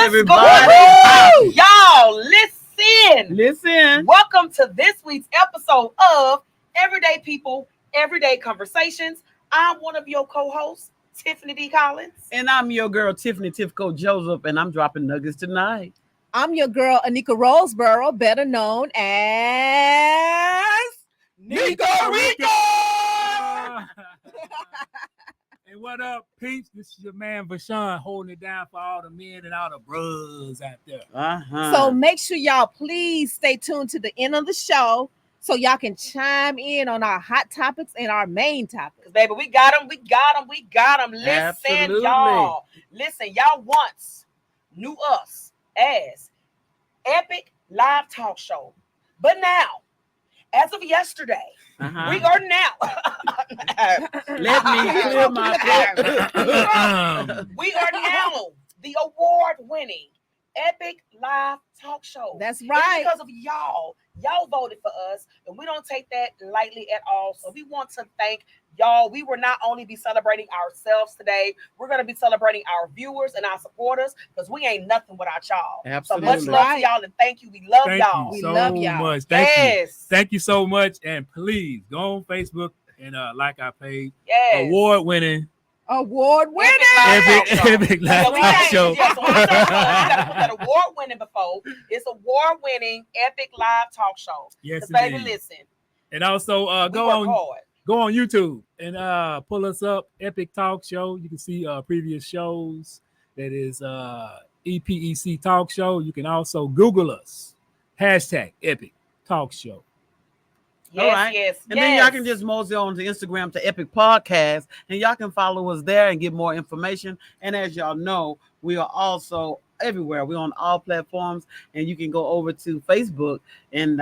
everybody. Y'all, listen. Listen. Welcome to this week's episode of Everyday People, Everyday Conversations. I'm one of your co-hosts, Tiffany D. Collins. And I'm your girl, Tiffany Tifco Joseph, and I'm dropping nuggets tonight. I'm your girl, Anika Roseboro, better known as Nico Rico! And what up, peeps? This is your man, Vashawn, holding it down for all the men and all the bros out there. So make sure y'all please stay tuned to the end of the show so y'all can chime in on our hot topics and our main topics. Baby, we got them. Listen, Absolutely. y'all. Listen, y'all once knew us as Epic Live Talk Show. But now, as of yesterday, we are now. Let me clear my throat. We are now the award-winning Epic Live Talk Show. That's It's right. because of y'all. Y'all voted for us, and we don't take that lightly at all. So we want to thank y'all. We will not only be celebrating ourselves today, we're going to be celebrating our viewers and our supporters because we ain't nothing without y'all. Absolutely. So much love to y'all, and thank you. We love Thank y'all. you We so love y'all. much. Thank you. Yes. Thank you so much. And please go on Facebook and like our page. Yes. Award-winning Award winning. Epic Live So we Talk changed Show. it. Yeah, so we gotta put that award-winning before. It's award-winning Epic Live Talk Show. Yes, So baby, indeed. listen. And also We go work on hard. YouTube and pull us up, Epic Talk Show. You can see previous shows. That is EPEC Talk Show. You can also Google us. Hashtag Epic Talk Show. Yes, All right. yes, And then y'all can just mosey on to Instagram to Epic Podcast, and y'all can follow us there and get more information. And as y'all know, we are also everywhere. We're on all platforms, and you can go over to Facebook. And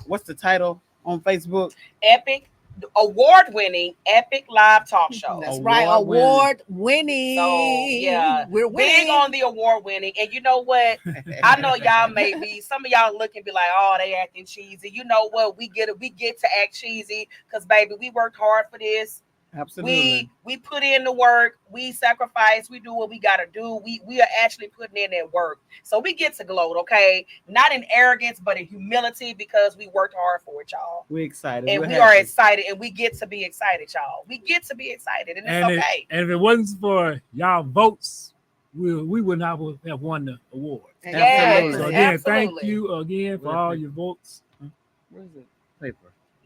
what's the title on Facebook? Epic award-winning Epic Live Talk Show. That's right. Award-winning. Award winning. So yeah, We're winning. big on the award-winning. And you know what? I know y'all may be, some of y'all look and be like, oh, they acting cheesy. You know what? We get to act cheesy because baby, we worked hard for this. Absolutely. We put in the work, we sacrifice, we do what we gotta do. We are actually putting in that work. So we get to gloat, okay? Not in arrogance, but in humility because we worked hard for it, y'all. We're excited. And We're we happy. are excited, and we get to be excited, y'all. We get to be excited, and it's okay. And if it wasn't for y'all votes, we would not have won the award. Absolutely. So again, absolutely. thank you again for all your votes. Where's the paper?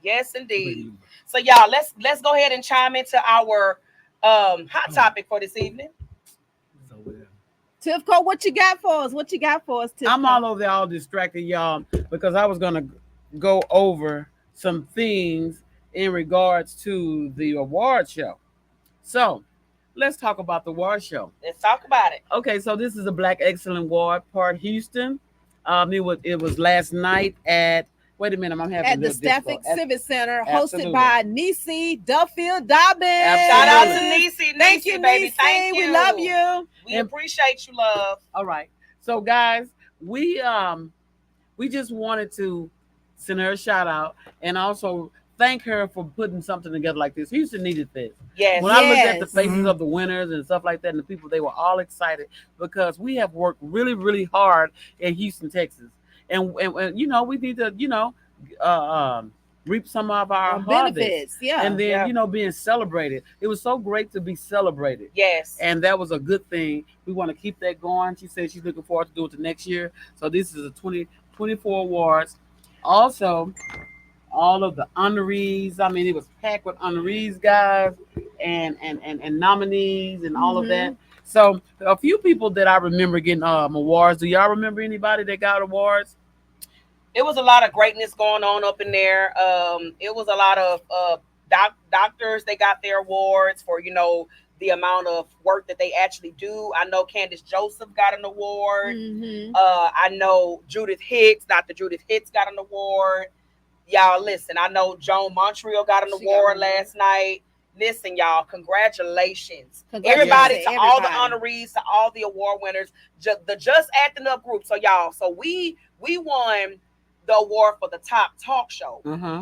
Yes, indeed. So y'all, let's go ahead and chime into our hot topic for this evening. So, Tifco, what you got for us? Tifco? I'm all over there, all distracted, y'all, because I was gonna go over some things in regards to the award show. So let's talk about the award show. Let's talk about it. Okay, so this is a Black Excellent Award, part Houston. It was last night at. Wait a minute, I'm having At the a little Stafford difficult- Civic Center, Absolutely. hosted by Nisi Duffield Dobbins. Shout out to Absolutely. Nisi. Thank you, baby. Nisi. Thank you. We love you. We appreciate you, love. All right. So guys, we just wanted to send her a shout out and also thank her for putting something together like this. Houston needed this. Yes. When I looked at the Yes. faces of the winners and stuff like that, and the people, they were all excited because we have worked really, really hard in Houston, Texas, and you know, we need to reap some of our harvest. Benefits. Yeah. And then Yeah. being celebrated. It was so great to be celebrated. Yes. And that was a good thing. We want to keep that going. She said she's looking forward to do it the next year. So this is a 2024 awards. Also, all of the honorees. I mean, it was packed with honorees, guys, and nominees and all of that. So a few people that I remember getting awards. Do y'all remember anybody that got awards? It was a lot of greatness going on up in there. It was a lot of doctors. They got their awards for, the amount of work that they actually do. I know Candace Joseph got an award. I know Judith Hicks, Dr. Judith Hicks got an award. Y'all listen, I know Joan Montreal got an award last night. Listen, y'all, congratulations. Everybody, to all the honorees, to all the award winners, the Just Acting Up group. So y'all, we won the award for the top talk show.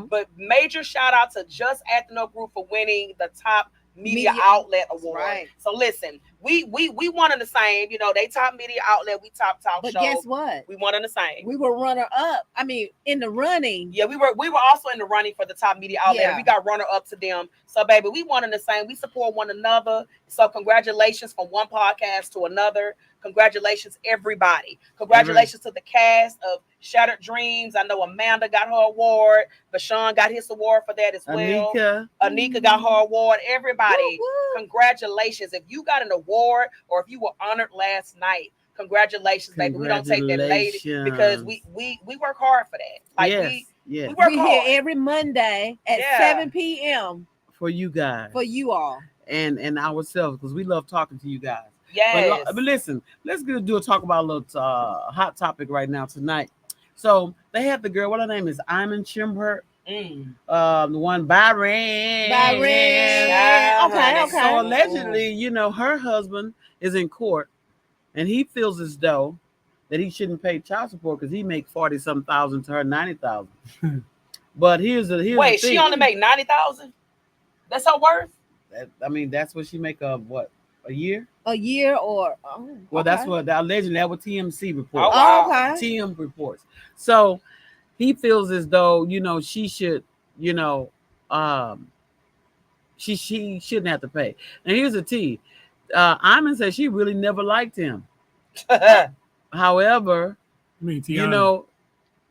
But major shout out to Just Acting Up group for winning the top Media Outlet Award. right. So listen, we one and the same. You know, they top media outlet, we top talk But show. guess what? We one and the same. We were runner up. I mean, in the running. Yeah, we were also in the running for the top media outlet. Yeah. We got runner up to them. So baby, we one and the same. We support one another. So congratulations from one podcast to another. Congratulations, everybody. Congratulations to the cast of Shattered Dreams. I know Amanda got her award. Bashan got his award for that as well. Anika got her award. Everybody, Woo, woo. congratulations. If you got an award or if you were honored last night, congratulations, baby. We don't take that lady because we work hard for that. Like yes. we work We hard. here every Monday at Yeah. 7 p.m. For you guys. for you all. and ourselves, because we love talking to you guys. Yes. But listen, let's do a talk about a little hot topic right now tonight. So they have the girl, what her name is, Iman Shumpert, the one Byron. Yeah. Okay. So allegedly, you know, her husband is in court, and he feels as though that he shouldn't pay child support because he makes 40-some thousand to her 90,000. But here's the Wait, thing. she only make 90,000? That's her worth? I mean, that's what she make what, a year? A year or Well, that's what allegedly that what TMC reports. Oh, wow. okay. TM reports. So he feels as though, you know, she should, you know, she shouldn't have to pay. And here's the T. Iman said she really never liked him. However, I mean, Tiana, you know,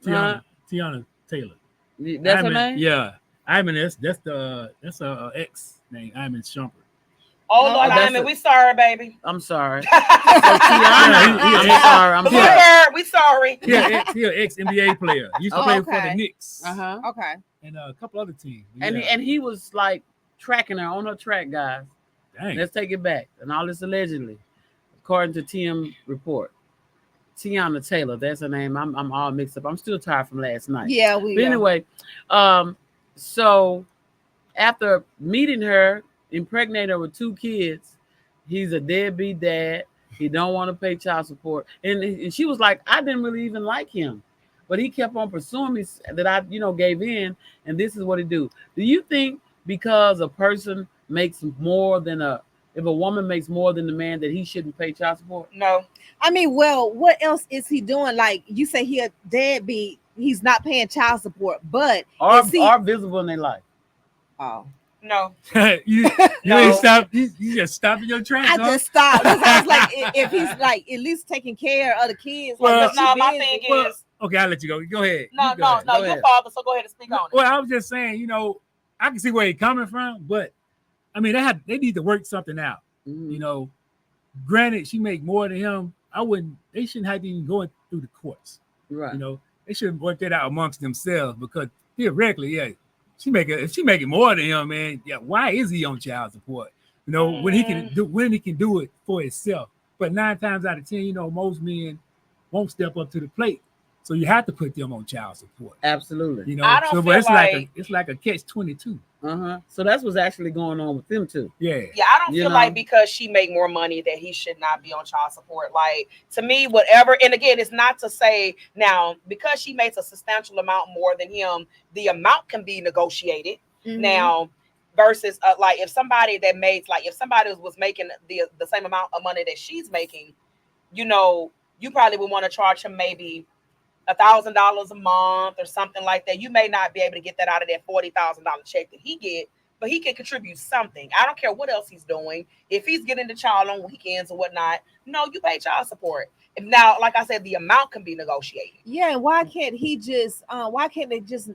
Tiana Taylor. that's her Iman, name? Yeah, Iman. That's her ex name, Iman Shumpert. Oh, Lord, that's we sorry, baby. I'm sorry. So Tiana, I'm We sorry. heard, we sorry. Yeah, he an ex NBA player. He used to Oh, play for okay. the Knicks Uh-huh. Okay. and a couple other teams. And Yeah. he was like tracking her on her track, guys. Dang. Let's take it back. And all this allegedly, according to TM report. Tiana Taylor, that's her name. I'm all mixed up. I'm still tired from last night. Yeah, But anyway, so after meeting her, impregnated her with 2 kids, he's a deadbeat dad. He don't want to pay child support. And she was like, I didn't really even like him. But he kept on pursuing me that I, you know, gave in. And this is what he do. Do you think because a person makes more than if a woman makes more than the man that he shouldn't pay child support? No. I mean, well, what else is he doing? Like you say, he a deadbeat. He's not paying child support, but Are is he- are visible in their life? oh, No. you No. ain't stop. You just stopping your tracks. I huh? just stopped because I was like, if he's like at least taking care of the kids, Well, like, No, my busy. thing Well, is okay, I'll let you go. Go ahead. no, You go ahead. Go your ahead. father, so go ahead and speak on it. Well, I was just saying, you know, I can see where he's coming from, but I mean, they need to work something out. Mhm. You know, granted, she make more than him. They shouldn't have to even going through the courts. Right. You know, they should work that out amongst themselves because theoretically, yeah, if she making more than him, man, yeah, why is he on child support? You know, when he can do it for himself. But 9 times out of 10, you know, most men won't step up to the plate. So you have to put them on child support. Absolutely. You know, I don't so feel but like- it's like a catch-22. So that's what's actually going on with them too. Yeah. Yeah, I don't You feel know? like because she make more money that he should not be on child support. Like, to me, whatever, and again, it's not to say now because she makes a substantial amount more than him, the amount can be negotiated Mhm. now versus like if somebody was making the same amount of money that she's making, you know, you probably would want to charge him maybe $1,000 a month or something like that. You may not be able to get that out of that $40,000 check that he get, but he can contribute something. I don't care what else he's doing. If he's getting the child on weekends or whatnot, no, you pay child support. If now, like I said, the amount can be negotiated. Yeah, why can't he just why can't they just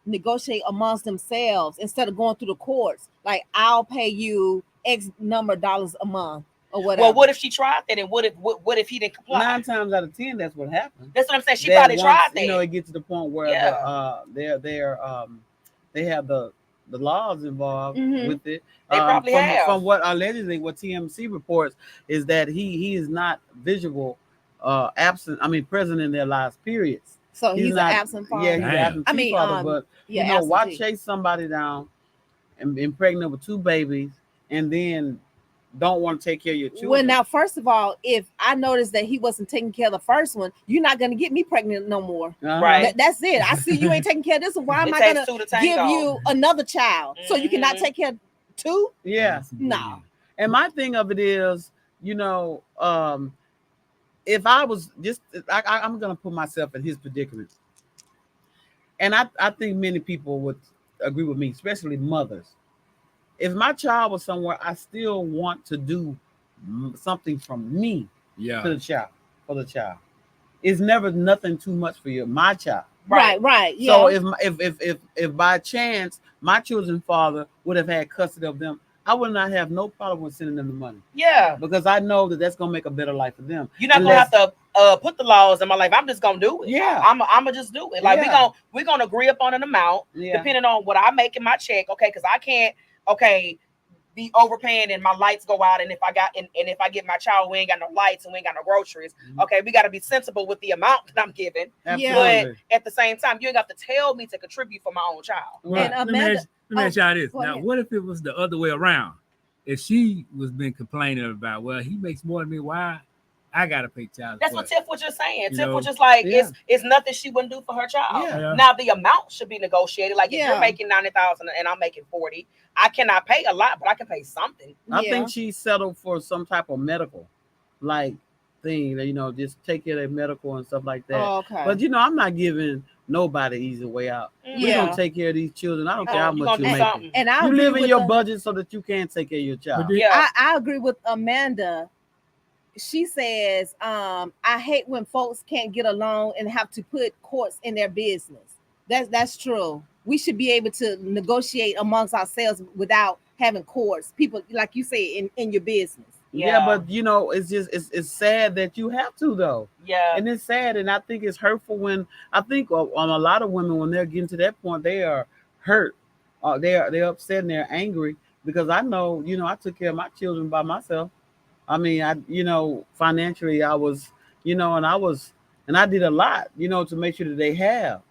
negotiate amongst themselves instead of going through the courts? Like, I'll pay you X number of dollars a month or whatever. Well, what if she tried that, and what if he didn't comply? 9 times out of 10, that's what happened. That's what I'm saying. She That probably once, tried that. You know, it gets to the point where Yeah. they have the laws involved Mhm. with it. They probably have. From what allegedly what TMC reports is that he is not present in their lives. Periods. So he's not- an absent father. Yeah, he's an Damn. absentee I mean, father. But yeah, you know, why absentee. chase somebody down and impregnate with 2 babies and then don't want to take care of your children? Well, now, first of all, if I noticed that he wasn't taking care of the first one, you're not going to get me pregnant no more. Uh-huh. Right. That's it. I see you ain't taking care of this one. Why am It I takes going 2 to to give tango. you another child so you cannot Mhm. take care of 2? Yeah. No. And my thing of it is, if I was just, I'm gonna put myself in his predicament, and I think many people would agree with me, especially mothers. If my child was somewhere, I still want to do something from me Yeah. to the child for the child. It's never nothing too much for my child. Right. Yeah. So if by chance my children's father would have had custody of them, I would not have no problem with sending them the money Yeah. because I know that that's gonna make a better life for them. You're not gonna have to put the laws in my life. I'm just gonna do it. Yeah. I'm gonna just do it. Like Yeah. we're gonna agree upon an amount Yeah. depending on what I make in my check. Okay, because I can't be overpaying and my lights go out, and if I get my child, we ain't got no lights and we ain't got no groceries. Mhm. Okay, we got to be sensible with the amount that I'm giving. Absolutely. But at the same time, you ain't got to tell me to contribute for my own child. Right. And Let me Amanda, ask y'all this. go Now, ahead. what if it was the other way around? If she was been complaining about, well, he makes more than me, why I gotta pay child That's support? what Tiff was just saying. You Tiff know? was just like, Yeah. it's nothing she wouldn't do for her child. Yeah. Yeah. Now the amount should be negotiated. Like if Yeah. you're making 90,000 and I'm making 40, I cannot pay a lot, but I can pay something. I Yeah. think she settled for some type of medical like thing that just take care of their medical and stuff like that. Oh, okay. But I'm not giving nobody easy way out. We're Yeah. gonna take care of these children. I don't care how You much gonna you're do making. something. and I You agree live in with your the- budget so that you can take care of your child. But Yeah. I agree with Amanda. She says, I hate when folks can't get along and have to put courts in their business. That's true. We should be able to negotiate amongst ourselves without having courts. People, like you say, in your business. Yeah, but it's just it's sad that you have to though. Yeah. And it's sad, and I think it's hurtful when I think on a lot of women when they're getting to that point, they are hurt, they're upset and they're angry because I know I took care of my children by myself. I mean, financially I was, and I did a lot, to make sure that they have,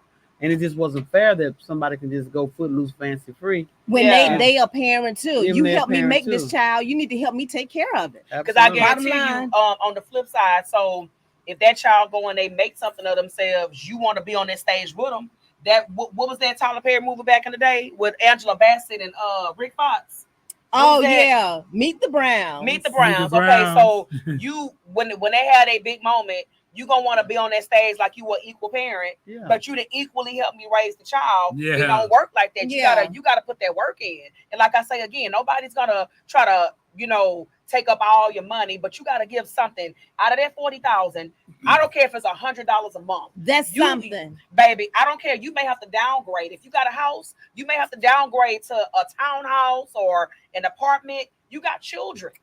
and it just wasn't fair that somebody can just go footloose, fancy free. When Yeah. they a parent too. Even You they're a help me parent make too. this child. You need to help me take care of it. Because I Absolutely. guarantee Bottom you, line. on the flip side, so if that child go and they make something of themselves, you want to be on that stage with them. What was that Tyler Perry movie back in the day with Angela Bassett and Rick Fox? Oh was that? yeah, Meet the Browns. Meet the Browns. Browns. Okay, so you when they had a big moment, you gonna want to be on that stage like you were equal parent, Yeah. but you to equally help me raise the child. Yeah. It don't work like that. Yeah. You gotta put that work in. And like I say again, nobody's gonna try to take up all your money, but you gotta give something out of that 40,000. I don't care if it's $100 a month. That's You- something. Baby, I don't care. You may have to downgrade. If you got a house, you may have to downgrade to a townhouse or an apartment. You got children.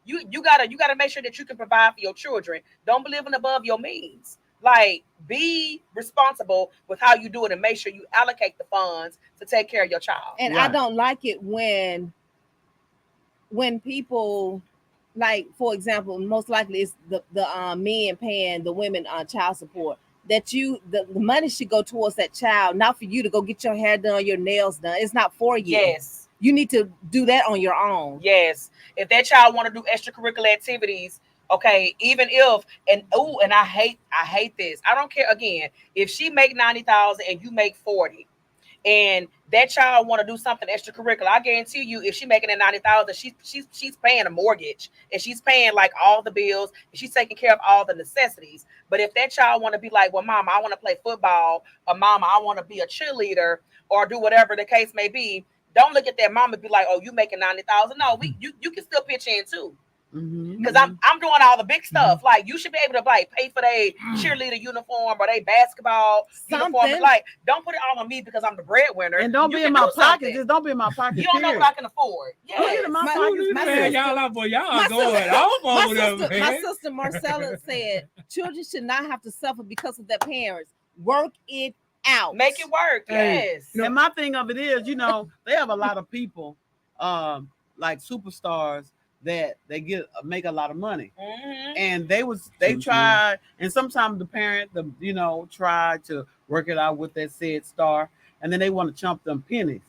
You gotta make sure that you can provide for your children. Don't be living above your means. Like, be responsible with how you do it and make sure you allocate the funds to take care of your child. And I Right. don't like it when people, like, for example, most likely it's the men paying the women child support. That the money should go towards that child, not for you to go get your hair done, your nails done. It's not for you. Yes. You need to do that on your own. Yes. If that child want to do extracurricular activities, okay, even if and I hate this. I don't care again. If she make 90,000 and you make 40, and that child want to do something extracurricular, I guarantee you, if she making that 90,000, she's paying a mortgage and she's paying like all the bills and she's taking care of all the necessities. But if that child want to be like, well, mama, I want to play football, or mama, I want to be a cheerleader, or do whatever the case may be, don't look at that mama and be like, oh, you making 90,000. No, you can still pitch in too. Mhm. Because I'm doing all the big stuff. Like, you should be able to like pay for their cheerleader uniform or their basketball uniform. Something. Like, don't put it all on me because I'm the breadwinner. And don't You be can in my do pocket. something. Just don't be in my pocket. You don't know period. what I can afford. Put it Yes. in my My- pocket. my Man, sister- y'all out, boy. Y'all my going sister- off My over them, sister, man. my sister Marcella said children should not have to suffer because of their parents. Work it out. Make it work. Hey, Yes. And my thing of it is, they have a lot of people, like superstars that they make a lot of money, Mhm. and they True, try, and sometimes the parent, try to work it out with that said star, and then they want to chump them pennies.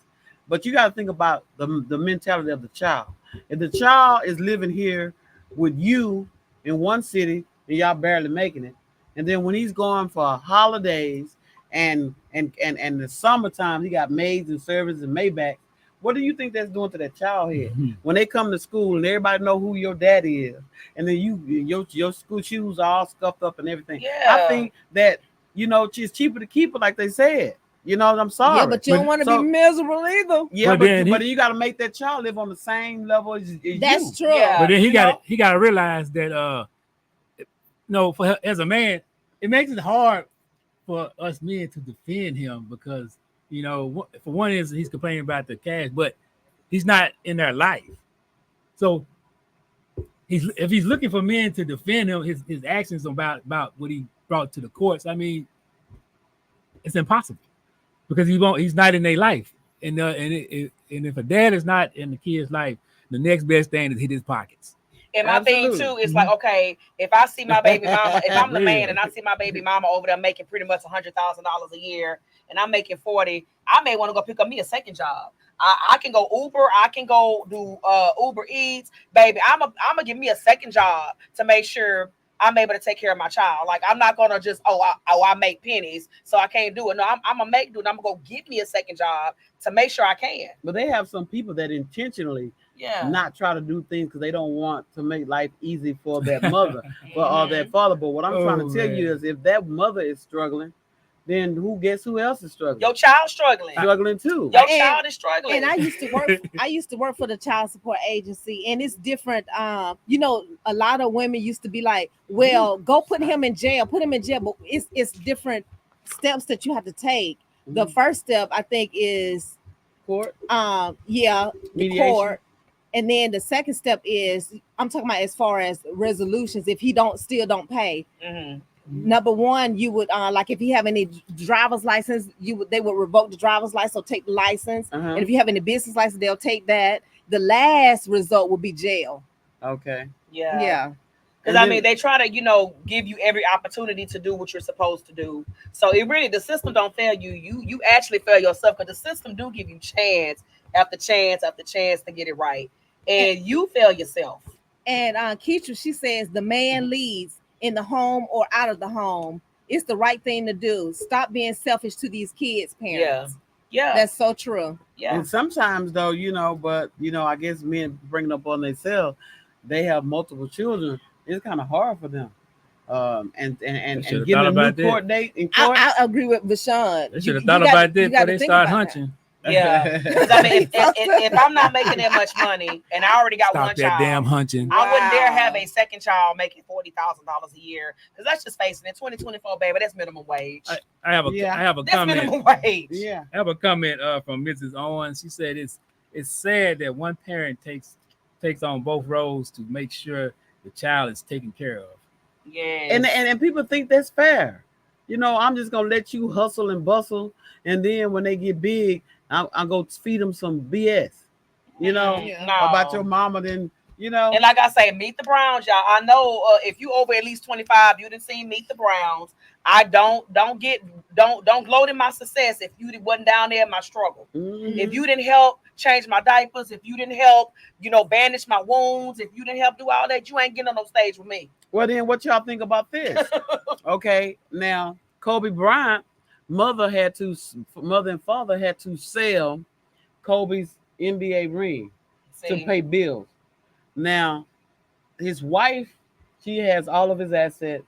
But you got to think about the mentality of the child. If the child is living here with you in one city and y'all barely making it, and then when he's going for holidays and the summertime, he got maids and servants and Maybach. What do you think that's doing to that child head? Mhm. When they come to school and everybody know who your daddy is, and then your school shoes are all scuffed up and everything. Yeah. I think that it's cheaper to keep it, like they said. I'm sorry. Yeah, but you don't want to So- be miserable either. Yeah, But but, then but you got to make that child live on the same level as That's you. true. Yeah. But then you know? he got to realize that as a man, it makes it hard for us men to defend him because for one is he's complaining about the cash, but he's not in their life. So if he's looking for men to defend him, his actions about what he brought to the courts, I mean, it's impossible because he's not in their life. And if a dad is not in the kid's life, the next best thing is hit his pockets. And my thing Absolutely. too is like, okay, if I see my baby mama, if I'm the man Yeah. and I see my baby mama over there making pretty much $100,000 a year, and I'm making 40, I may want to go pick up me a second job. I can go Uber, I can go do Uber Eats, baby. I'm gonna give me a second job to make sure I'm able to take care of my child. Like I'm not gonna just I make pennies, so I can't do it. No, I'm gonna make do it. I'm gonna go get me a second job to make sure I can. But they have some people that intentionally Yeah. not try to do things because they don't want to make life easy for that mother or that father. But what I'm trying to tell you is, if that mother is struggling, then who else is struggling? Your child struggling. Struggling too. Your child is struggling. And I used to work for the child support agency, and it's different. A lot of women used to be like, well, go put him in jail, but it's different steps that you have to take. The first step, I think, is Court. the Mediation. court. And then the second step is, I'm talking about as far as resolutions, if he still don't pay. Mhm. Number one, you would like if you have any driver's license, they would revoke the driver's license or take the license. Uh-huh. And if you have any business license, they'll take that. The last result will be jail. Okay. Yeah. Yeah. Because I mean, they try to, give you every opportunity to do what you're supposed to do. So the system don't fail you. You actually fail yourself, because the system do give you chance after chance after chance to get it right, and you fail yourself. And Keisha, she says the man leads in the home or out of the home. It's the right thing to do. Stop being selfish to these kids' parents. Yeah. That's so true. Yeah. And sometimes though, I guess men bringing up on themselves, they have multiple children. It's kind of hard for them. And getting a new court date in court. I agree with Bashan. They should have thought about that before they start hunching. Yeah. Because I mean, if I'm not making that much money and I already got Stop one that child, damn hunching. I wouldn't dare Wow. have a second child making $40,000 a year. Because let's just face it, in 2024, baby, that's minimum wage. I have a That's comment. minimum wage. Yeah. I have a comment from Mrs. Owens. She said it's sad that one parent takes on both roles to make sure the child is taken care of. Yeah. And people think that's fair. I'm just gonna let you hustle and bustle, and then when they get big, I'll go feed them some BS. About your mama. Then And like I say, Meet the Browns, y'all. I know if you over at least 25, you didn't see Meet the Browns. I don't gloat in my success if you wasn't down there in my struggle. Mhm. If you didn't help change my diapers, if you didn't help, bandage my wounds, if you didn't help do all that, you ain't getting on no stage with me. Well, then what y'all think about this? Okay, now Kobe Bryant, mother and father had to sell Kobe's NBA ring to pay bills. Now, his wife, she has all of his assets,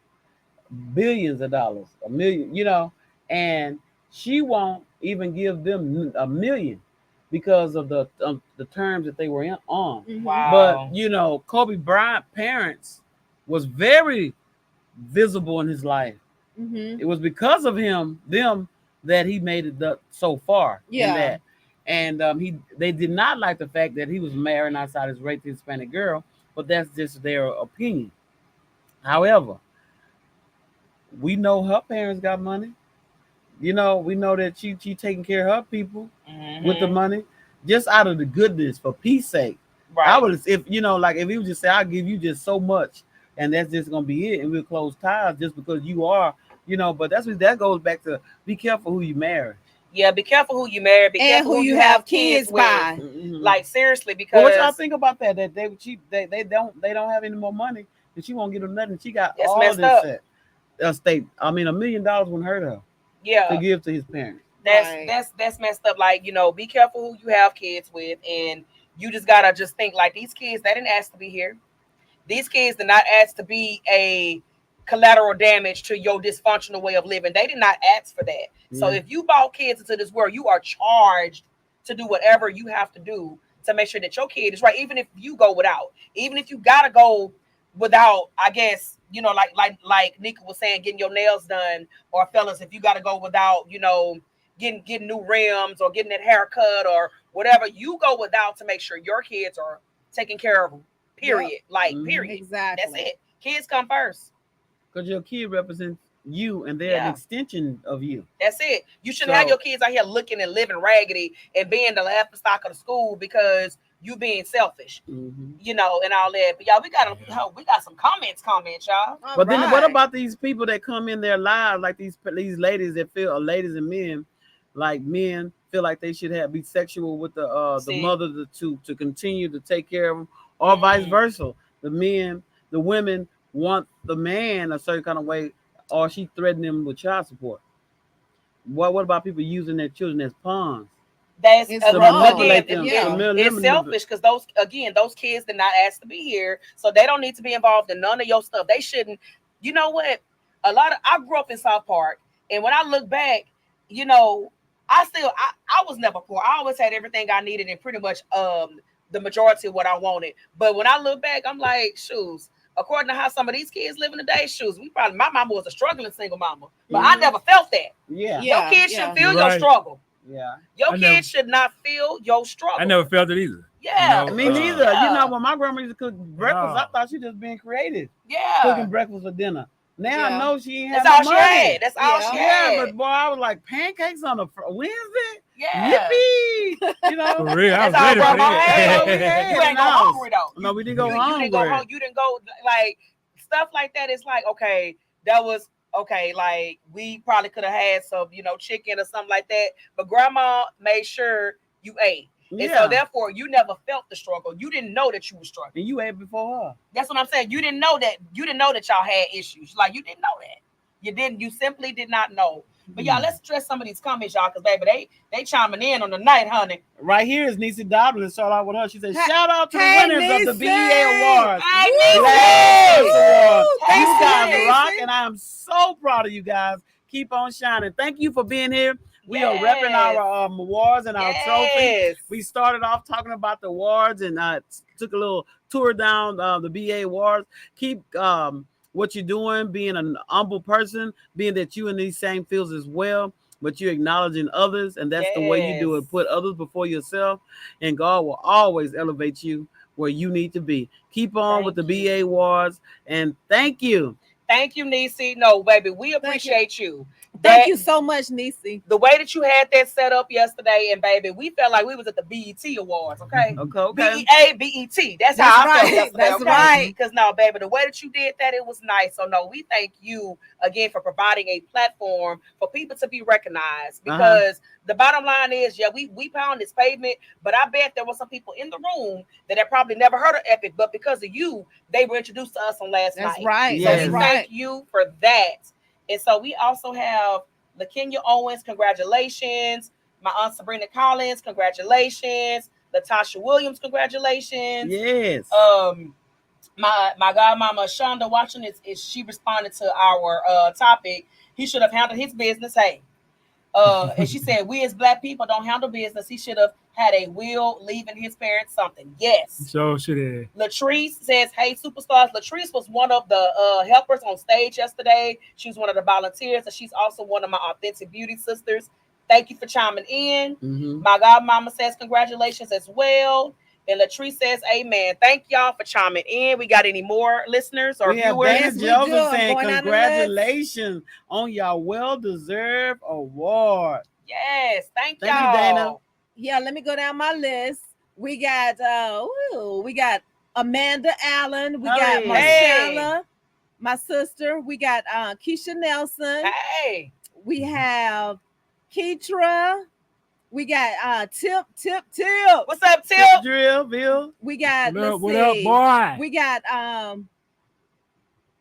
billions of dollars, $1 million, and she won't even give them $1 million because of the terms that they were on. Wow. But Kobe Bryant parents was very visible in his life. Mm-hmm. It was because of them that he made it so far. Yeah. In that. And they did not like the fact that he was marrying outside his race to Hispanic girl, but that's just their opinion. However, we know her parents got money. We know that she taking care of her people with the money, just out of the goodness, for peace sake. Right. I would, if he would just say, I'll give you just so much, and that's just gonna be it, and we'll close ties just because you are, but that goes back to be careful who you marry. Yeah, be careful who you marry, be And careful who you have kids with. by. Mhm. Like seriously, Well, because what y'all think about that? That they don't have any more money, and she won't get them nothing. She got That's all messed this up. estate. I mean, $1 million wouldn't hurt her to yeah, give to his parents. That's messed up. Like, be careful who you have kids with, and you just gotta just think like these kids, they didn't ask to be here. These kids did not ask to be a collateral damage to your dysfunctional way of living. They did not ask for that. So if you brought kids into this world, you are charged to do whatever you have to do to make sure that your kid is right. Even if you go without, even if you gotta go without, I guess, like Nika was saying, getting your nails done, or fellas, if you gotta go without, getting new rims or getting that haircut or whatever, you go without to make sure your kids are taken care of. Period. Period. Exactly. That's it. Kids come first. Because your kid represents you, and they're an extension of you. That's it. You shouldn't have your kids out here looking and living raggedy and being the laughing stock of the school because you being selfish, and all that. But y'all, we got some comments, y'all. But then what about these people that come in their lives, like these ladies that feel, ladies and men, like men feel like they should be sexual with the mother to continue to take care of them, or vice versa. The women want the man a certain kind of way, or she threatened them with child support. What about people using their children as pawns? That's it's selfish because those kids did not ask to be here, so they don't need to be involved in none of your stuff. They shouldn't. You know what? I grew up in South Park, and when I look back, I was never poor. I always had everything I needed and pretty much the majority of what I wanted. But when I look back, I'm like, shoes. According to how some of these kids live in today, shoes. My mama was a struggling single mama, but I never felt that. Your kids should feel your struggle. Your kids should not feel your struggle. I never felt it either. Me neither. When my grandma used to cook breakfast, I thought she just being creative. Cooking breakfast for dinner. Now I know she ain't had no money. That's all she had. But boy, I was like, pancakes on a Wednesday? Yippee! For real, that's all grandma had. You ain't go hungry though. No, we didn't go hungry. You didn't go like stuff like that. It's like, okay, that was okay. Like we probably could have had some, chicken or something like that. But grandma made sure you ate. And so therefore you never felt the struggle. You didn't know that you were struggling. And you ate before her. That's what I'm saying. You didn't know that. You didn't know that y'all had issues. Like you didn't know that. You didn't. You simply did not know. But y'all, let's address some of these comments, y'all, because baby, they chiming in on the night, honey. Right here is Niecy Dobbin. Start out with her. She said, "Shout out to the winners of the BEA Awards. Hey, you guys rock, and I am so proud of you guys. Keep on shining. Thank you for being here. We are repping our awards and our trophies. We started off talking about the awards and took a little tour down the BA awards. Keep what you're doing, being an humble person, being that you in these same fields as well, but you're acknowledging others, and that's the way you do it. Put others before yourself, and God will always elevate you where you need to be. Keep on with the BA awards, and thank you. Thank you, Niecy. No, baby, we appreciate you. Thank you so much, Niecy. The way that you had that set up yesterday, and baby, we felt like we was at the BET Awards, okay? Okay. BEA, BET. That's how I felt yesterday. That's right. Because no, baby, the way that you did that, it was nice. So no, we thank you again for providing a platform for people to be recognized. Because the bottom line is, we pound this pavement, but I bet there were some people in the room that had probably never heard of Epic, but because of you, they were introduced to us on last night. That's right. So we thank you for that. And so we also have LaKenya Owens, congratulations. My Aunt Sabrina Collins, congratulations. Latasha Williams, congratulations. Yes. My godmama Shonda watching is she responded to our topic. He should have handled his business. Hey. And she said, we as Black people don't handle business. He should have had a will leaving his parents something. Yes. So should have. Latrice says, hey, superstars. Latrice was one of the helpers on stage yesterday. She was one of the volunteers, and she's also one of my Authentic Beauty sisters. Thank you for chiming in. My godmama says congratulations as well. And Latrice says, amen. Thank y'all for chiming in. We got any more listeners or viewers? Dana Joseph saying congratulations on your well-deserved award. Yes, thank y'all. Thank you, Dana. Yeah, let me go down my list. We got Amanda Allen. We got Marcella, my sister. We got Keisha Nelson. Hey. We have Keitra. We got Tip. What's up, Tip? Drill, Bill. We got what up, boy? We got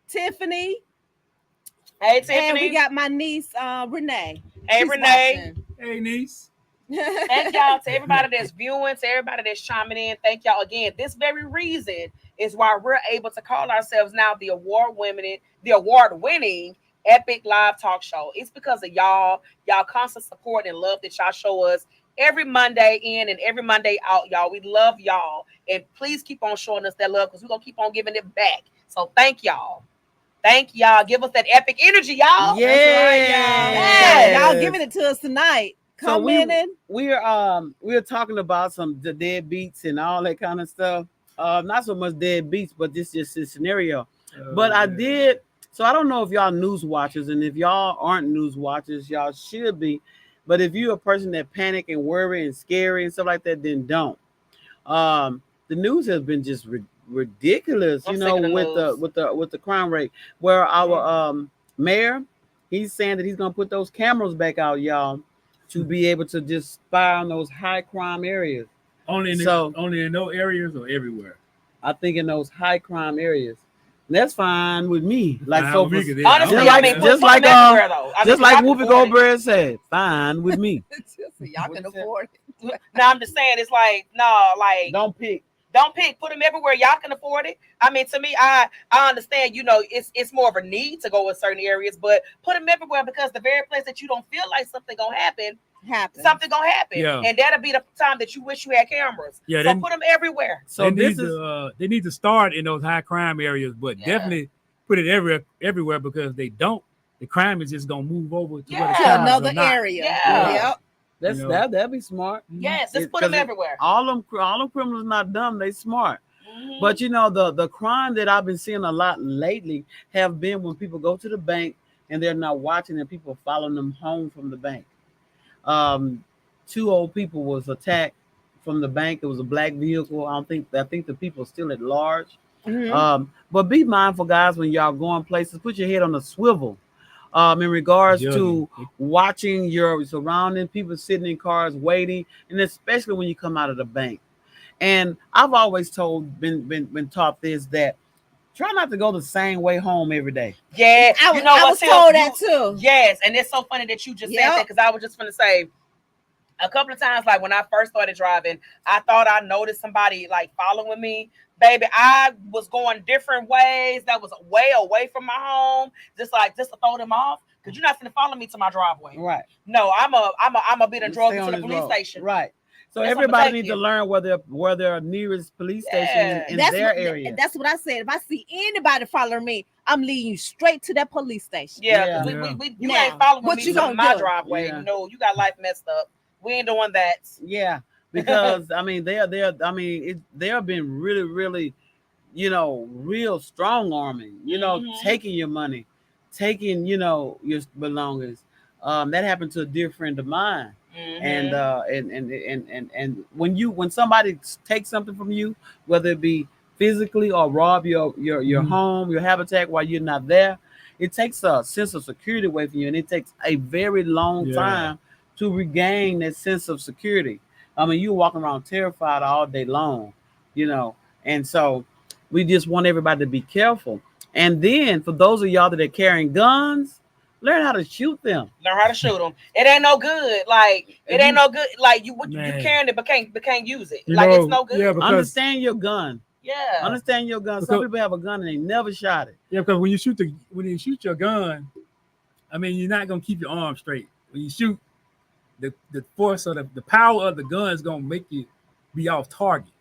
Tiffany. Hey, Tiffany. And we got my niece Renee. Hey, She's Renee. watching. Hey, niece. Thank y'all to everybody that's viewing, to everybody that's chiming in. Thank y'all again. This very reason is why we're able to call ourselves now the award-winning Epic Live Talk Show. It's because of y'all constant support and love that y'all show us every Monday in and every Monday out, y'all. We love y'all, and please keep on showing us that love because we're gonna keep on giving it back. So thank y'all. Thank y'all. Give us that epic energy, y'all. Yeah. Y'all giving it to us tonight. So Commenting. we're talking about the dead beats and all that kind of stuff. Not so much dead beats, but this is just a scenario. But I did. So I don't know if y'all news watchers, and if y'all aren't news watchers, y'all should be. But if you're a person that panic and worry and scary and stuff like that, then don't. The news has been just ridiculous, I'm you sick know, of the with the crime rate. Where our mayor, he's saying that he's gonna put those cameras back out, y'all, to be able to just spy on those high crime areas. Only in those areas or everywhere. I think in those high crime areas. And that's fine with me. Like Fine so, with me, 'cause Honestly, just I like- mean, just put like, them everywhere, though. I just mean, like y'all can Whoopi afford it. Goldberg said, fine with me. Y'all can afford it. No, I'm just saying, it's like, no, like, Don't pick. put them everywhere. Y'all can afford it. I mean, to me, I understand, you know, it's more of a need to go in certain areas, but put them everywhere because the very place that you don't feel like something gonna happen, something gonna happen. Yeah. And that'll be the time that you wish you had cameras. Yeah, So then- put them everywhere. So they need to start in those high crime areas, but definitely put it everywhere because they don't. The crime is just gonna move over to where the Yeah. cameras Another are not. area. Yeah. Yep. You know. that'd be smart. Yes, just It- put them 'cause it- everywhere. All them criminals not dumb, they smart. Mhm. But you know, the crime that I've been seeing a lot lately have been when people go to the bank and they're not watching and people following them home from the bank. Two old people was attacked from the bank. It was a black vehicle. I think the people are still at large. Mhm. But be mindful, guys, when y'all going places, put your head on a swivel. In regards to watching your surrounding, people sitting in cars waiting, and especially when you come out of the bank. And I've always been taught this, that try not to go the same way home every day. Yeah, I you know what, was Tim? told that too. Yes, and it's so funny that you just said Yep. that because I was just going to say a couple of times, like when I first started driving, I thought I noticed somebody like following me. Baby, I was going different ways that was way away from my home, just to throw them off. Because you're not going to follow me to my driveway. Right. No, I'm a be the drug Stay to on the this police road. station. Right. So That's everybody what I'm needs to taking. learn where their nearest police station Yeah. in That's their what, area. That's what I said. If I see anybody following me, I'm leading you straight to that police station. Yeah, because Yeah. you Now, ain't following what me you to gonna my do? driveway. Yeah. No, you got life messed up. We ain't doing that. Yeah, because I mean they have been really, really, you know, real strong arming, you know, Mhm. taking your money, taking, you know, your belongings. That happened to a dear friend of mine. And Mhm. and when somebody takes something from you, whether it be physically or rob your Mhm. home, your habitat while you're not there, it takes a sense of security away from you, and it takes a very long Yeah. time to regain that sense of security. I mean, you're walking around terrified all day long, you know, and so we just want everybody to be careful. And then for those of y'all that are carrying guns, learn how to shoot them. Learn how to shoot them. It ain't no good. Like it ain't no good. Like you Man. carrying it, but can't use it. You Like know, it's no good. yeah, because Understand your gun. Yeah. Understand your gun. Some Because- people have a gun and they never shot it. when you shoot your gun, I mean you're not gonna keep your arm straight. When you shoot, the force or the power of the gun is gonna make you be off target.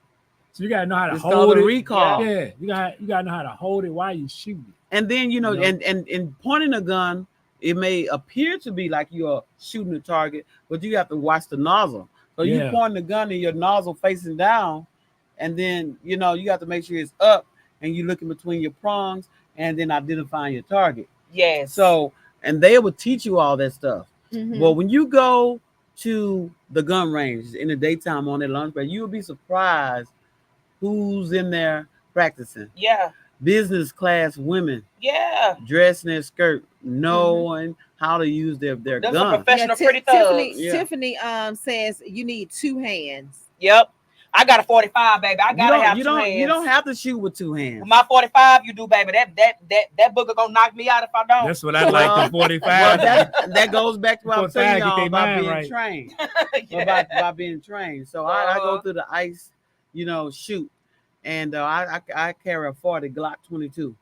So you gotta know how to It's called hold a it. recall. Yeah, you gotta know how to hold it while you shoot it. And then you know, You know? and pointing a gun, it may appear to be like you're shooting a target, but you have to watch the nozzle. So you Yeah. pointing the gun and your nozzle facing down, and then you know you have to make sure it's up, and you looking between your prongs, and then identifying your target. Yes. So, and they will teach you all that stuff. Mhm. Well, when you go to the gun range in the daytime on their lunch break, you'll be surprised who's in there practicing. Yeah. Business class women Yeah. dressed in their skirt, knowing how to use their Those gun. are professional Ti- pretty Tiffany, thugs. Yeah. Tiffany says you need two hands. Yep. I got a 45, baby. I gotta have two hands. You don't have to shoot with two hands. With my 45, you do, baby. That booger gonna knock me out if I don't. That's what I like. The 45. Well, that goes back to what I was telling 45, y'all get their about being mind right. trained. Yeah. About being trained. So I go through the ice, shoot, and I carry a 40 Glock 22,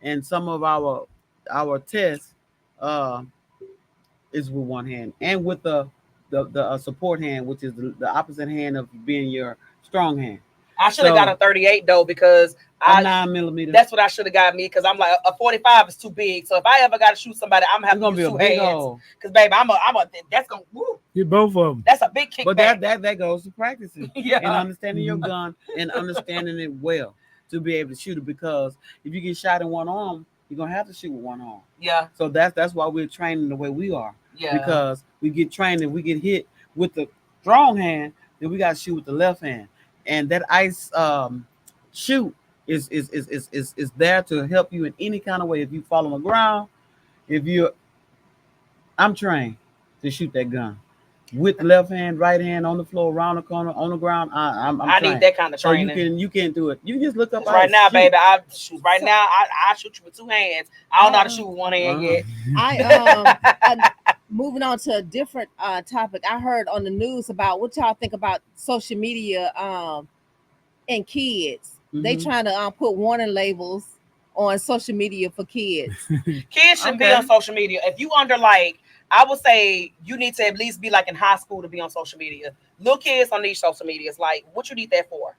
and some of our tests is with one hand and with the support hand, which is the opposite hand of being your strong hand. I should have got a 38 though, because A 9mm. that's what I should have got me, because I'm like a 45 is too big. So if I ever got to shoot somebody, I'm gonna have to use two hands. Because baby, I'm a that's gonna woo. Get both of them. That's a big kickback. But that goes to practicing Yeah. and understanding your gun and understanding it well to be able to shoot it. Because if you get shot in one arm, you're gonna have to shoot with one arm. Yeah. So that's why we're training the way we are. Yeah. Because we get trained and we get hit with the strong hand, then we got to shoot with the left hand. And that ice shoot is there to help you in any kind of way. If you fall on the ground, I'm trained to shoot that gun with the left hand, right hand on the floor, around the corner, on the ground. I need that kind of training. So you can do it. You can just look up right ice, now, shoot. baby. I shoot right now. I shoot you with two hands. I don't know how to shoot with one hand yet. Moving on to a different topic, I heard on the news about what y'all think about social media and kids. They trying to put warning labels on social media for kids. Kids shouldn't be on social media. If you under I would say you need to at least be in high school to be on social media. Little kids on these social medias, what you need that for?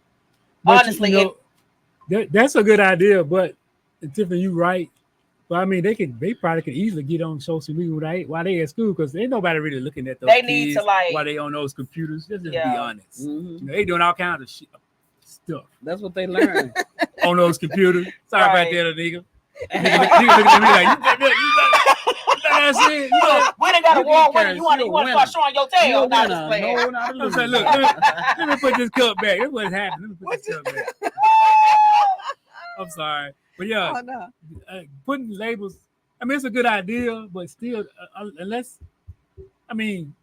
But honestly, that's a good idea. But Tiffany, you right. But I mean, they probably could easily get on social media while they at school, because ain't nobody really looking at those they kids need to while they on those computers. Let's just be honest. They doing all kinds of stuff. That's what they learn on those computers. Sorry about that, nigga. Nigga look at me like you we done got a war winner. You want to start showing your tail? No, I'm saying, look, let me put this cup back. That's what's happening. Let me put this cup back. I'm sorry. But yeah, putting labels, I mean, it's a good idea, but still, unless, I mean,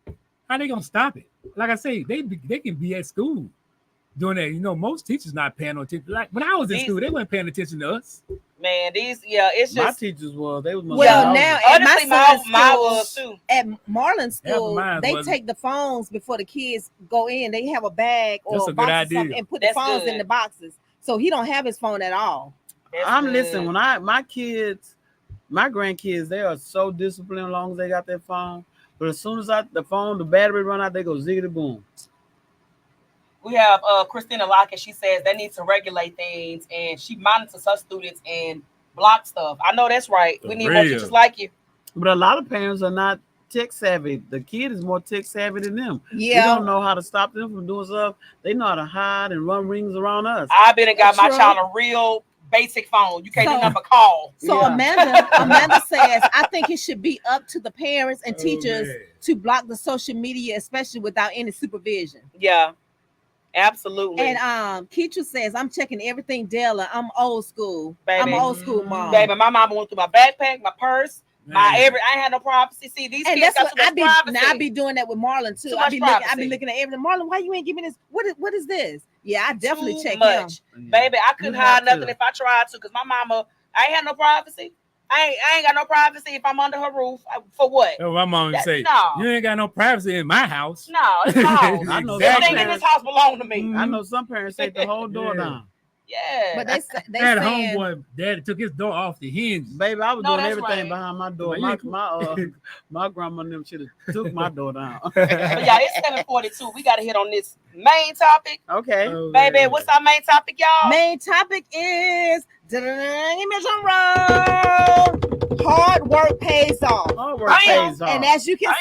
how they going to stop it? Like I say, they can be at school doing that. Most teachers not paying no attention. Like when I was in school, they weren't paying attention to us. Man, it's just. My teachers were. They was now at my was too. At Marlin School, they take the phones before the kids go in. They have a bag or a box or something and put the phones in the boxes. So he don't have his phone at all. Listening. When my grandkids, they are so disciplined as long as they got their phone. But as soon as the battery run out, they go ziggity boom. We have Christina Lockett. She says they need to regulate things, and she monitors her students and block stuff. I know that's right. We need more teachers like you. But a lot of parents are not tech savvy. The kid is more tech savvy than them. Yeah, we don't know how to stop them from doing stuff. They know how to hide and run rings around us. I've been and got my child a real basic phone. You can't do nothing but call. So Amanda says, I think it should be up to the parents and teachers to block the social media, especially without any supervision. Yeah, absolutely. And Keisha says, I'm checking everything Della. I'm old school. Baby. I'm old school mom. Baby, my mama went through my backpack, my purse, I ain't had no privacy. See, these kids got too much privacy. I be doing that with Marlon too. I be looking at everything. Marlon, why you ain't giving this? What is this? Yeah, I definitely check him. Baby, I couldn't hide nothing if I tried to, because my mama, I ain't had no privacy. I ain't got no privacy if I'm under her roof. For what? Oh, my mom would say, you ain't got no privacy in my house. No, it's my house. I know everything in this house belong to me. I know some parents take the whole door down. Yeah, but they had a homeboy. Daddy took his door off the hinge. Baby, I was doing everything behind my door. My grandma and them should have took my door down. But yeah, it's 7:42. We got to hit on this main topic. Okay, baby, what's our main topic, y'all? Main topic is hard work pays off. Hard work pays off. And as you can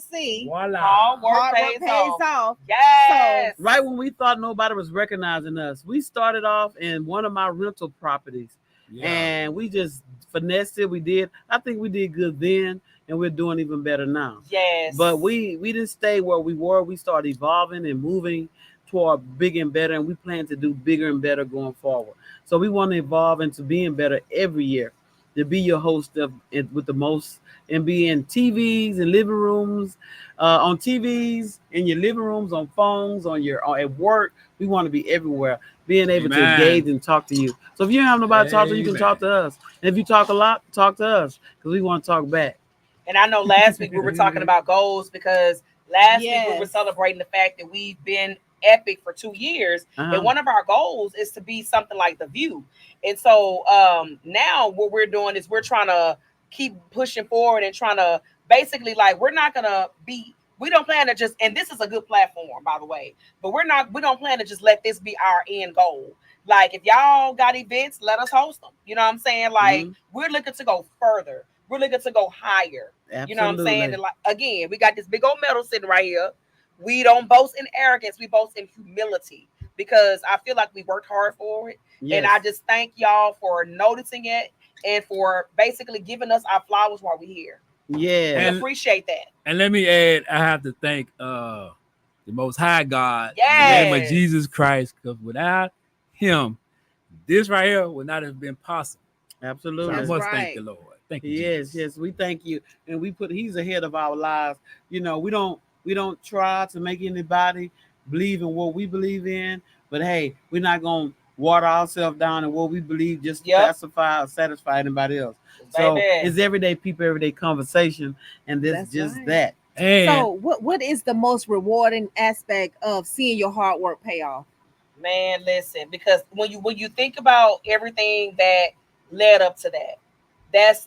see, voila. Hard work pays off. Yes. So, right when we thought nobody was recognizing us, we started off in one of my rental properties, and we just finessed it. I think we did good then, and we're doing even better now. Yes. But we didn't stay where we were. We started evolving and moving toward bigger and better, and we plan to do bigger and better going forward. So we want to evolve into being better every year. to be your host of it with the most and be in TVs and living rooms, on TVs, in your living rooms, on phones, at work. We want to be everywhere, being able to Amen. engage and talk to you. So if you don't have nobody to talk to, you can Amen. talk to us. And if you talk a lot, talk to us because we want to talk back. And I know last week we were talking about goals because last week we were Yes. celebrating the fact that we've been epic for 2 years. And one of our goals is to be something like The View. And so now what we're doing is we're trying to keep pushing forward and trying to basically like we don't plan to just, and this is a good platform by the way, but we don't plan to just let this be our end goal. Like if y'all got events, let us host them. You know what I'm saying? Like we're looking to go further. We're looking to go higher. Absolutely. You know what I'm saying? And like again, we got this big old medal sitting right here. We don't boast in arrogance, we boast in humility because I feel like we worked hard for it. Yes. And I just thank y'all for noticing it and for basically giving us our flowers while we're here. Yeah. We And- appreciate that. And let me add, I have to thank the Most High God, in the name of Yes. Jesus Christ, because without Him, this right here would not have been possible. So Absolutely. I That's must right. thank the Lord. Thank you. Yes, Jesus. yes, we thank you, and he's ahead of our lives. You know, we don't try to make anybody believe in what we believe in, but hey, we're not gonna water ourselves down in what we believe just to pacify or satisfy anybody else. So Baby. it's everyday people, everyday conversation, and this That's just right. that. And So what is the most rewarding aspect of seeing your hard work pay off? Man, listen, because when you think about everything that led up to that,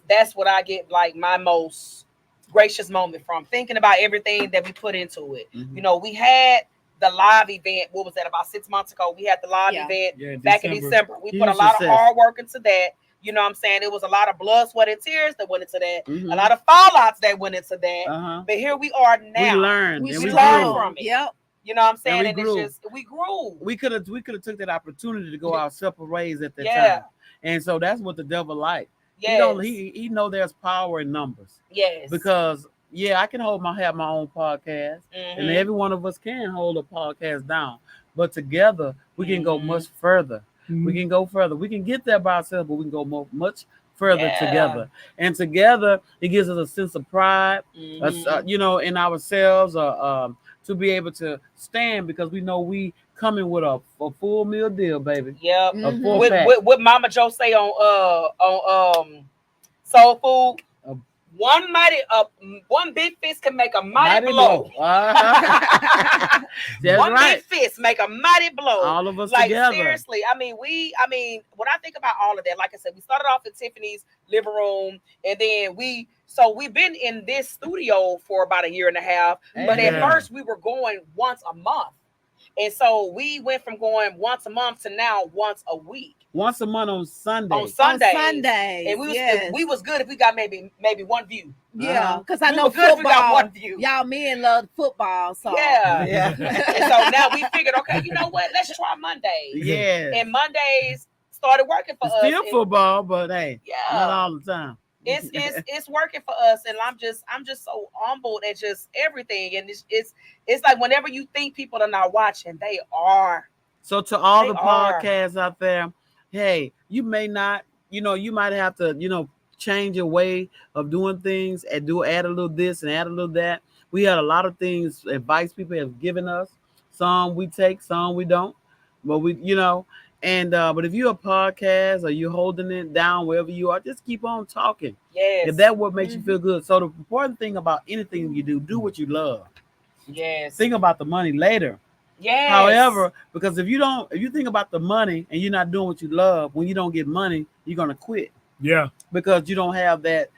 that's what I get like my most gracious moment from thinking about everything that we put into it. Mhm. You know, we had the live event. What was that? About 6 months ago, we had the live Yeah. event yeah, back in December. We put a Huge lot success. of hard work into that. You know what I'm saying? It was a lot of blood, sweat, and tears that went into that. Mhm. A lot of fallouts that went into that. Uh-huh. But here we are We now. learned and we we learned grew. from it. Yep. You know what I'm saying? And we And grew. it's just we grew. We could have took that opportunity to go our separate ways at that Yeah. time, and so that's what the devil like. Yes. He know there's power in numbers. Yes. Because I can have my own podcast, and Mhm. every one of us can hold a podcast down. But together we can go Mhm. much further. Mhm. We can go further. We can get there by ourselves, but we can go much further Yeah. together. And together it gives us a sense of pride, Mhm. in ourselves, to be able to stand because we know we coming with a full meal deal, baby. Yep. A Mhm. full What, pack. what Mama Joe say on Soul Food? Uh, One big fist can make a mighty Mighty blow. blow. Uh-huh. That's One right. big fist make a mighty blow. All of us Like together. seriously, I mean, when I think about all of that, like I said, we started off in Tiffany's living room, and then we've been in this studio for about a year and a half. But at Yeah. first, we were going once a month, and so we went from going once a month to now once a week Once a month on Sunday. on Sundays. On Sundays. And yes. we was good if we got maybe one view. Yeah, Uh-huh. because I We know were good if we got football. one view. Y'all men love football, so Yeah. Yeah. And so now we figured, okay, you know what? Let's try Mondays. Yeah. And Mondays started working for It's us. still And football, but hey, yeah, not all the time. it's working for us, and I'm just so humbled at just everything. And it's like whenever you think people are not watching, they are. So to all They the are. podcasts out there, hey, you may not, you might have to, change your way of doing things and add a little this and add a little that. We had a lot of things, advice people have given us. Some we take, some we don't. But but if you're a podcast or you're holding it down wherever you are, just keep on talking. Yes. If that's what makes you feel good. So the important thing about anything you do what you love. Yes. Think about the money later. Yes. However, because if you think about the money and you're not doing what you love, when you don't get money, you're gonna quit Yeah, because you don't have that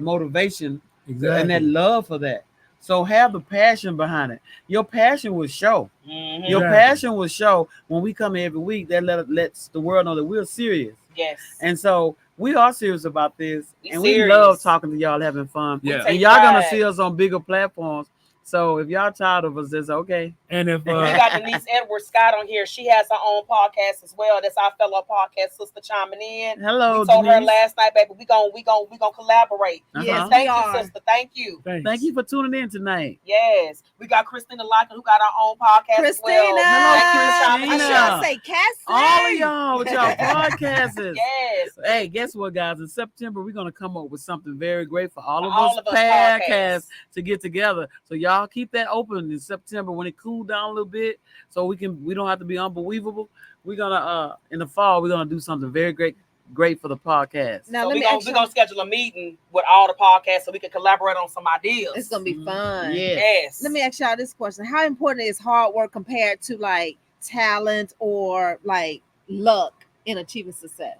motivation exactly. and that love for that. So have the passion behind it. Your passion will show. Mhm. Your Exactly. passion will show when we come every week. That lets the world know that we're serious. Yes. And so we are serious about this, We and we serious. love talking to y'all, having fun. Yeah. And y'all gonna see us on bigger platforms So if y'all tired of us, that's okay. And if We got Denise Edwards Scott on here. She has her own podcast as well. That's our fellow podcast sister chiming in. Hello, We told her Denise. last night, baby, we gonna collaborate. Uh-huh. Yes, Thank we you, are. sister. Thank you. thanks. Thank you for tuning in tonight. Yes, we got Christina Lockett who got our own podcast as well. Christina. Thank you, Christina. I should say Cassie. All of y'all with y'all podcasts. Yes. Hey, guess what, guys? In September, we're gonna come up with something very great for all of All us of us podcasts podcasts. to get together. So y'all keep that open in September when it cool down a little bit, so we don't have to be unbelievable. We're gonna in the fall we're gonna do something very great for the podcast. Now So let we're me gonna, ask we you. gonna schedule a meeting with all the podcasts so we can collaborate on some ideas. It's gonna be fun. Yeah. Yes. Let me ask y'all this question: how important is hard work compared to like talent or like luck in achieving success?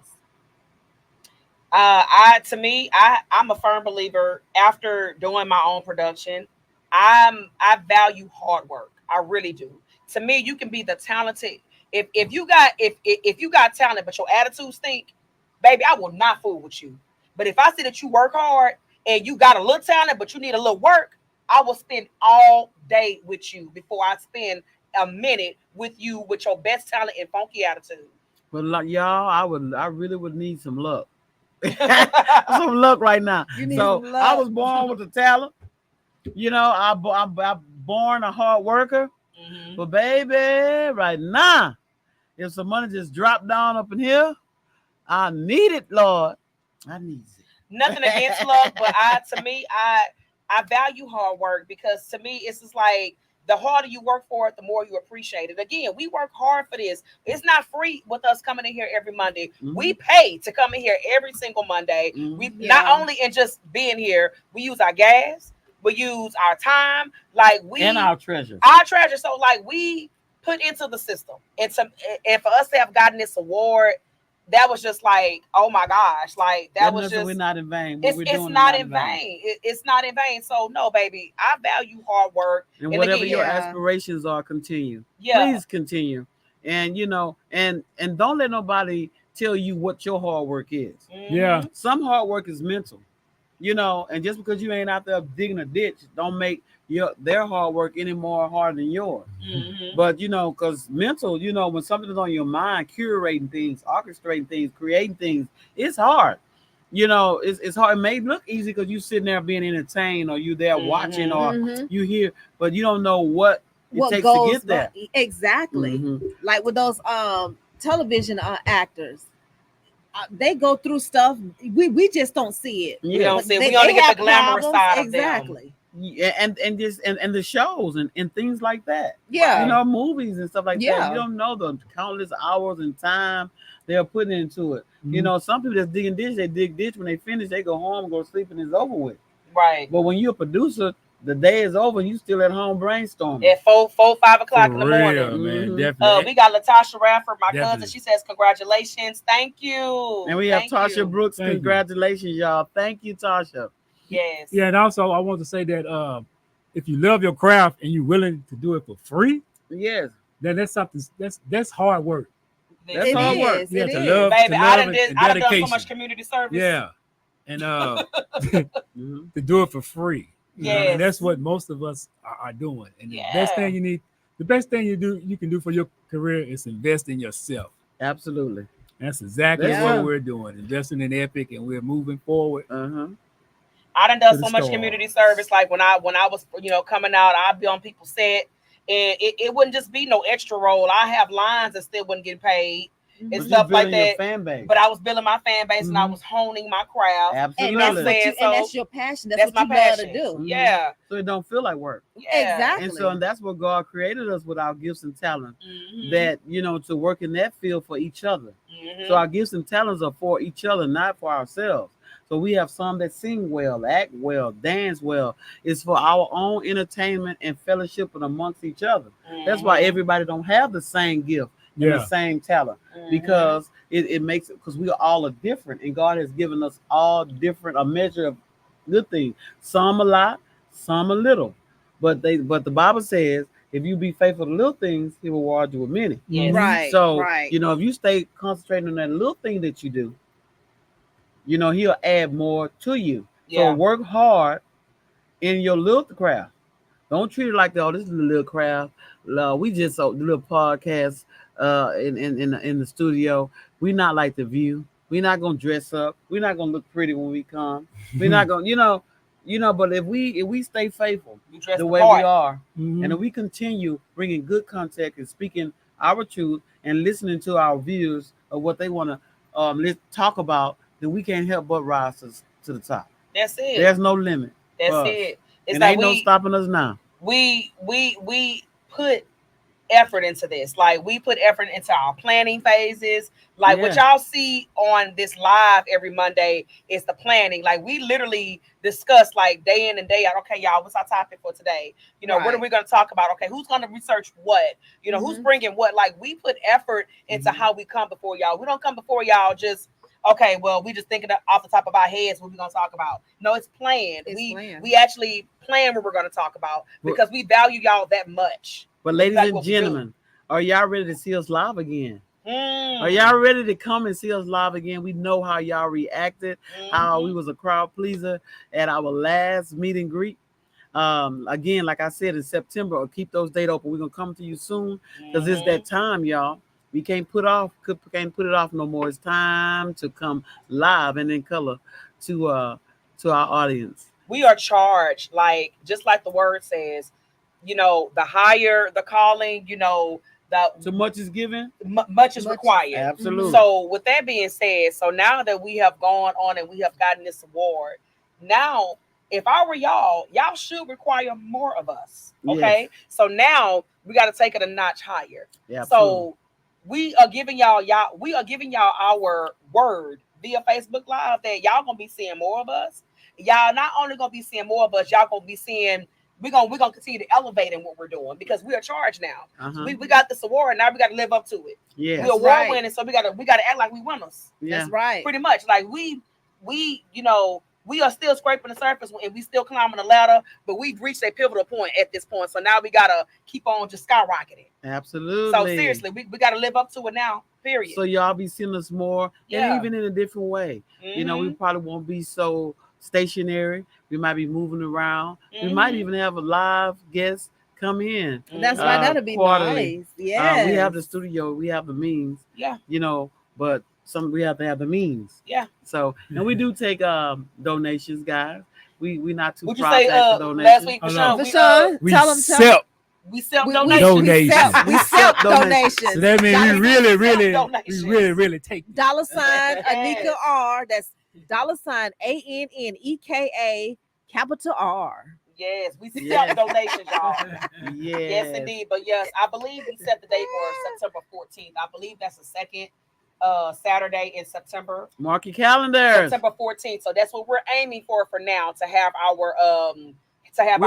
I'm a firm believer. After doing my own production, I value hard work. I really do. To me, you can be the talented. If you got talent, but your attitude stink, baby, I will not fool with you. But if I see that you work hard and you got a little talent, but you need a little work, I will spend all day with you before I spend a minute with you with your best talent and funky attitude. But like y'all, I really would need some luck. Some luck right now. You need So some luck. I was born with the talent. You know, I'm born a hard worker. Mhm. But baby, right now, if some money just dropped down up in here, I need it, Lord. I need it. Nothing against luck, but I value hard work because to me it's just like the harder you work for it, the more you appreciate it. Again, we work hard for this. It's not free with us coming in here every Monday. Mhm. We pay to come in here every single Monday. Mhm. We Yeah. not only in just being here, we use our gas, we use our time, like we And our treasure. our treasure. So like we put into the system. And for us to have gotten this award, that was just like, oh my gosh, like that was just we're not in vain. What it's we're it's doing is not in vain. It's not in vain. So no, baby, I value hard work. And And whatever again, your yeah. aspirations are, continue. Yeah. Please continue. And you know, and don't let nobody tell you what your hard work is. Mhm. Yeah. Some hard work is mental. You know, and just because you ain't out there digging a ditch, don't make their hard work any more hard than yours. Mhm. But you know, because mental, you know, when something is on your mind, curating things, orchestrating things, creating things, it's hard. You know, it's hard. It may look easy because you sitting there being entertained, or you there watching, or Mhm. you hear, but you don't know what it What takes goes to get there. exactly? Mhm. Like with those television actors, they go through stuff. We just don't see it. We Yeah. don't But see. they- We only they get the have glamorous problems. side of them. Exactly. Yeah, and just and the shows and things like that. Yeah. You know, movies and stuff like that. Yeah. You don't know the countless hours and time they're putting into it. You Mhm. know, some people that's digging ditch, they dig ditch. When they finish, they go home, go sleep, and it's over with. Right. But when you're a producer, the day is over, and you still at home brainstorming. At 5 o'clock in the For real, morning. man. Mhm. Definitely. We got Latasha Radford, my cousin. Definitely. She says, congratulations. Thank you. And we have Thank Tasha you. Brooks. Thank you. Congratulations, y'all. Thank you, Tasha. Yes. Yeah, and also I want to say that if you love your craft and you're willing to do it for free, Yes. then that's something that's hard work. That's It hard work. is. Yeah, It to is. love- Baby, I done and done so dedication. much community service. Yeah, and Mhm. to do it for free. You know, Yes. and that's what most of us are doing. And Yeah. the best thing you can do for your career is invest in yourself. Absolutely. That's exactly Yeah. what we're doing, investing in Epic, and we're moving forward. Uh-huh. I done done To the so much store. community service. Like when I was coming out, I'd be on people's set, and it wouldn't just be no extra role. I have lines that still wouldn't get paid and But you stuff like building your that. fan base. But I was building my fan base and I Mhm. was honing my craft. And Absolutely. that's what saying, you, so and that's your passion. That's, That's what my you love passion. to do. Mhm. Yeah. So it don't feel like work. Yeah. Exactly. And so that's what God created us with our gifts and talents. Mhm. That, you know, to work in that field for each other. Mhm. So our gifts and talents are for each other, not for ourselves. So we have some that sing well, act well, dance well. It's for our own entertainment and fellowship and amongst each other. That's why Mhm. everybody don't have the same gift and Yeah. the same talent, Mhm. because it makes it, because we all are different, and God has given us all different, a measure of good things. Some a lot, some a little, but the Bible says if you be faithful to little things, He will reward you with many. Yes. Right. So right. you know, if you stay concentrating on that little thing that you do, you know, He'll add more to you. Yeah. So work hard in your little craft, Don't treat it like, oh, this is a little craft. We just a little podcast in the studio. We not like the View. We're not gonna dress up. We're not gonna look pretty when we come. We're not gonna, But if we stay faithful You dress the the way we part. are, Mhm. and if we continue bringing good content and speaking our truth and listening to our views of what they want to let's talk about, then we can't help but rise to the top. That's it. There's no limit. That's for us. it. It's And like ain't no stopping us now. we put effort into this. Like we put effort into our planning phases. Like what Yeah. y'all see on this live every Monday is the planning. Like we literally discuss like day in and day out. Okay, y'all, what's our topic for today? What are Right. we going to talk about? Okay, who's going to research what? Who's bringing what? Like we put effort into Mhm. how we come before y'all. We don't come before y'all just okay. Well, we just thinking off the top of our heads what we're going to talk about. No, it's planned. It's we planned. we actually plan what we're going to talk about because we value y'all that much. But ladies Like and what we do. gentlemen, are y'all ready to see us live again? Mm. Are y'all ready to come and see us live again? We know how y'all reacted, how we Mhm. was a crowd pleaser at our last meet and greet. Again, like I said, in September, keep those dates open. We're gonna come to you soon because it's that time, y'all. We can't put it off no more. It's time to come live and in color to our audience. We are charged, like just like the word says, the higher the calling, the So much is given. much is Much- required. Absolutely. So with that being said, so now that we have gone on and we have gotten this award, now if I were y'all should require more of us. Okay. So now we got to take it a notch higher. Yeah. So we are giving y'all our word via Facebook Live that y'all gonna be seeing more of us. Y'all not only gonna be seeing more of us, y'all gonna be seeing we're gonna continue to elevate in what we're doing because we are charged now. Uh-huh. We got this award, now we gotta live up to it. Yeah. We award right. winning, so we gotta act like we winners. Yeah. That's right. Pretty much. Like we are still scraping the surface and we still climbing the ladder, but we've reached a pivotal point at this point. So now we gotta keep on just skyrocketing. Absolutely. So seriously, we gotta live up to it now. Period. So y'all be seeing us more, Yeah. and even in a different way. We probably won't be so stationary. We might be moving around. We might even have a live guest come in. That's right. That'll be quarterly. nice. Yeah. We have the studio. We have the means. Yeah. But we have to have the means. Yeah. So and we do take donations, guys. We not too Would you proud say to ask for donations. last week, Oh, no. Rashawn, We tell them. accept. we sell We- donations. Donations. We accept donations. So that means Dollar- we really, really, donations. we really take. $sign Yes. Anika R. That's $sign ANNEKA capital R. Yes, we sell Yes. donations, y'all. Yes. Yes, indeed. But yes, I believe we set the date for September 14th. I believe that's the second Saturday in September. Mark your calendars. September 14th. So that's what we're aiming for now to have our We'll our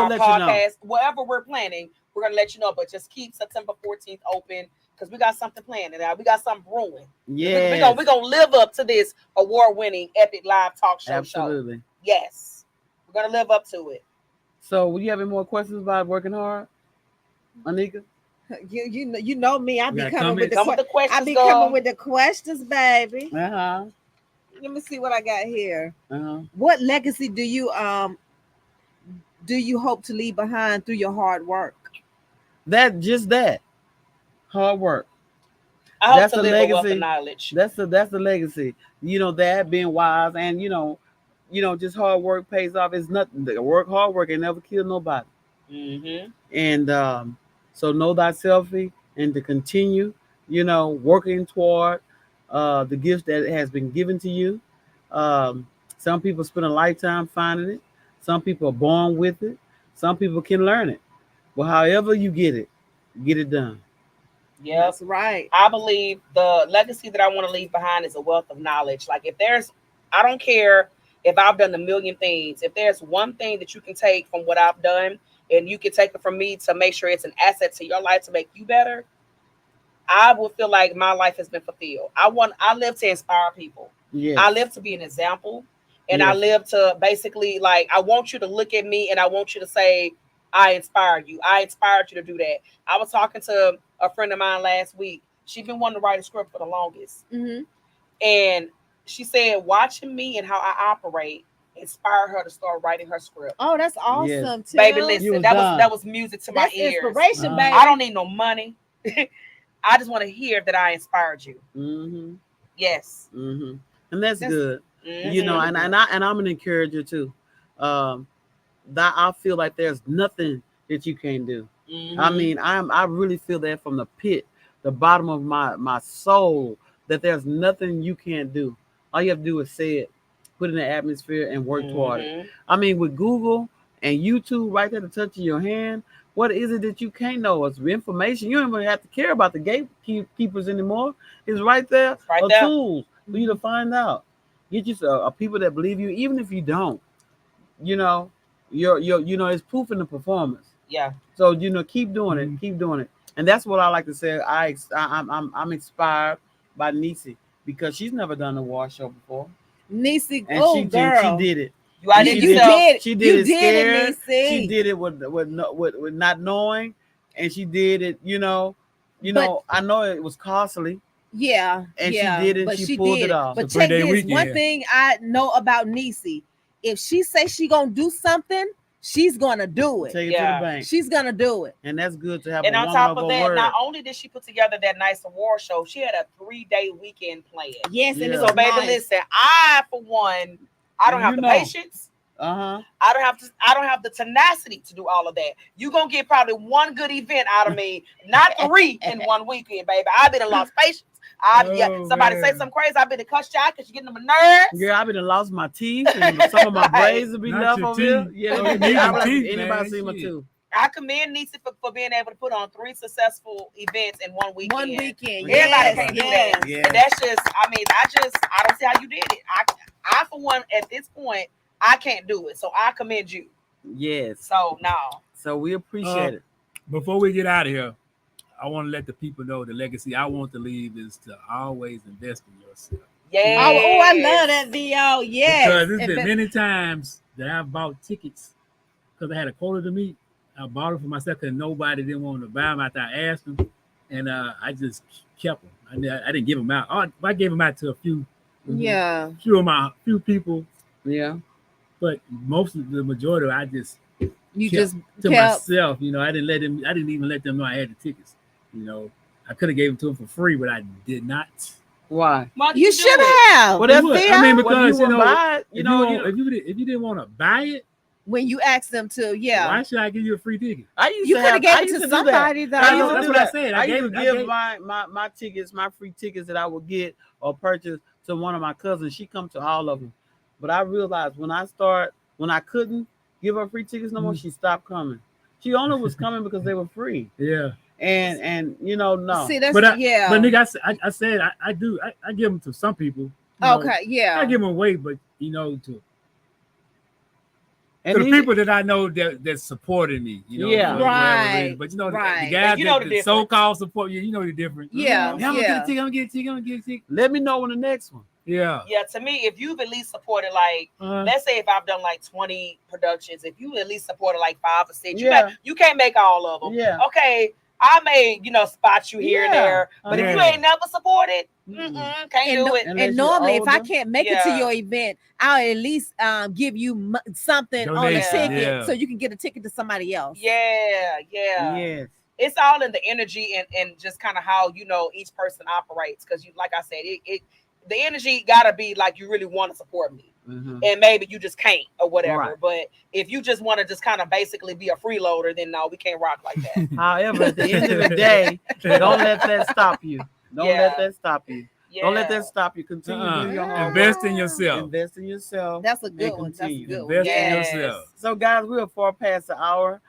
let you know. podcast. Whatever we're planning, we're gonna let you know. But just keep September 14th open because we got something planned. We got something brewing. Yeah. We're gonna live up to this award-winning epic live talk show. Absolutely. Yes, we're gonna live up to it. So, will you have any more questions about working hard, Anika? You know me. I be Yeah, coming with the Come with the I questions. be girl. coming with the questions, baby. Uh-huh. Let me see what I got here. Uh-huh. What legacy do you hope to leave behind through your hard work? That. Hard work. I hope That's to the live a wealth legacy. of knowledge. That's the legacy. That being wise and just hard work pays off. It's nothing. Hard work and never kill nobody. Mm-hmm. And so know thyself and to continue, working toward the gift that has been given to you. Some people spend a lifetime finding it. Some people are born with it. Some people can learn it. But however you get it done. Yep. That's right. I believe the legacy that I want to leave behind is a wealth of knowledge. Like I don't care if I've done a million things. If there's one thing that you can take from what I've done and you can take it from me to make sure it's an asset to your life to make you better, I will feel like my life has been fulfilled. I live to inspire people. Yes. I live to be an example. And I Yes. live to basically I want you to look at me and I want you to say, I inspired you. I inspired you to do that. I was talking to a friend of mine last week. She's been wanting to write a script for the longest. Mm-hmm. And she said, watching me and how I operate, inspired her to start writing her script. Oh, that's awesome, Tim. Baby, You listen, was that done. was music to That's my ears. inspiration, Uh-huh. baby. I don't need no money. I just want to hear that I inspired you. Mm-hmm. Yes. Mm-hmm. And that's That's- good. Mhm. You know, and I'm an encourager too. That I feel like there's nothing that you can't do. Mhm. I mean, I really feel that from the pit, the bottom of my soul, that there's nothing you can't do. All you have to do is say it, put it in the atmosphere, and work toward it. Mhm. I mean, with Google and YouTube right there at the touch of your hand, what is it that you can't know? It's information. You don't even have to care about the gatekeepers anymore. It's right there. It's right a there. tools for you to find out. Get you people that believe you, even if you don't. You know, it's proof in the performance. Yeah. So keep doing it, keep doing it, and that's what I like to say. I'm inspired by Niecy because she's never done a award show before, Niecy, and oh she girl, did it. You outdid She yourself. did. She did You it did scared. it, Niecy. She did it with not knowing, and she did it. But- I know it was costly, Yeah, and yeah, she did it. but She pulled did it off. But It's a check 3-day this. One weekend. thing I know about Niecy, if she say she gonna do something, she's gonna do it. Take it Yeah. to the bank, She's gonna do it. and that's good to have. And a on woman top of of her that, word. not only did she put together that nice award show, she had a 3-day weekend planned. Yes, and Yeah. it's So, baby, nice. listen, I for one, I don't And have you the know. patience. Uh-huh. I don't have the tenacity to do all of that. You gonna get probably one good event out of me, not 3 in one weekend, baby. I've been lost patience. Somebody say man. something crazy, I've been to cuss y'all because you're getting on my nerves. Girl, I've been lost my teeth, and some of my braids will be Not left your over here. teeth. Yeah, Oh, they you be- need I them like teeth, anybody man. see my Shit. tooth. I commend Niecy for being able to put on 3 successful events in one weekend. One weekend. Everybody Yes, can't do yes. that. Yeah. And that's just, I don't see how you did it. I for one, at this point, I can't do it. So I commend you. Yes. So no. So we appreciate it. Before we get out of here, I want to let the people know the legacy I want to leave is to always invest in yourself. Yeah. Oh, I love that video. Yes. Because there's been And- many times that I've bought tickets because I had a quota to meet. I bought it for myself because nobody didn't want to buy them after I asked them. And I just kept them. I didn't give them out. I gave them out to a few Yeah. few people, Yeah. but most of the majority I just You kept just to kept. myself. I didn't even let them know I had the tickets. I could have gave them to them for free, but I did not. Why? Why don't You do should it? have. Well, that's What? fair. I mean, Well, because, you buy it, if you didn't want to buy it, When you ask them to, yeah. why should I give you a free ticket? I used You to could have have I gave it used to do that. somebody though. I used to That's do what I that. said. I I used gave- to I give gave- my tickets, my free tickets that I would get or purchase to one of my cousins. She come to all of them, but I realized when I couldn't give her free tickets no more, she stopped coming. She only was coming because they were free, Yeah. and no. See, that's But yeah. But nigga, I said I do. I give them to some people. Okay, yeah. I give them away, but to And the these- people that I know that supported me, Yeah. for whatever Right, reason. But right. the guys And you know the that difference. so-called support you, know the difference. Yeah, I'm gonna yeah. get a ticket. I'm gonna get a ticket. I'm gonna get a ticket. let me know when the next one. Yeah. Yeah, to me, if you've at least supported like, let's say if I've done like 20 productions, if you at least supported like 5 or 6, Yeah. you can't make all of them. Yeah. Okay, I may spot you here and Yeah. there, but if you Yeah. ain't never supported, Mm-mm. can't And, do it. Unless and you're normally, if I older. can't make it to Yeah. your event, I'll at least give you something on a Donation, ticket yeah. so you can get a ticket to somebody else. Yeah. Yes. It's all in the energy and just kind of how each person operates. Because like I said, the energy gotta be like you really want to support me. Mhm. And maybe you just can't or whatever. Right. But if you just want to just kind of basically be a freeloader, then no, we can't rock like that. However, at the end of the day, don't let that stop you. Don't Yeah. let that stop you. Yeah. Don't let that stop you. Continue to do your hard work. Invest in yourself. Invest in yourself. That's a good And one. That's a continue. good one. Invest Yes. in yourself. So, guys, we're far past the hour.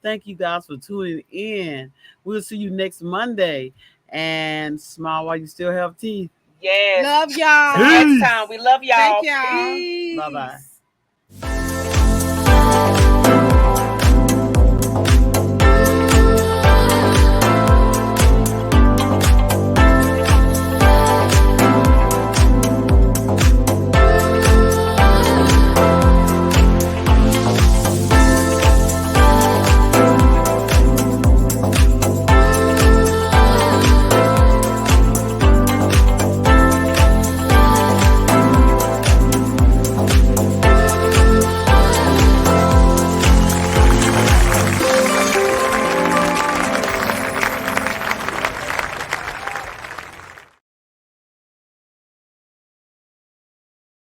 Thank you guys for tuning in. We'll see you next Monday. And smile while you still have teeth. Yes. Love y'all. Till Peace. next time. We love y'all. Thank y'all. Peace. Bye-bye.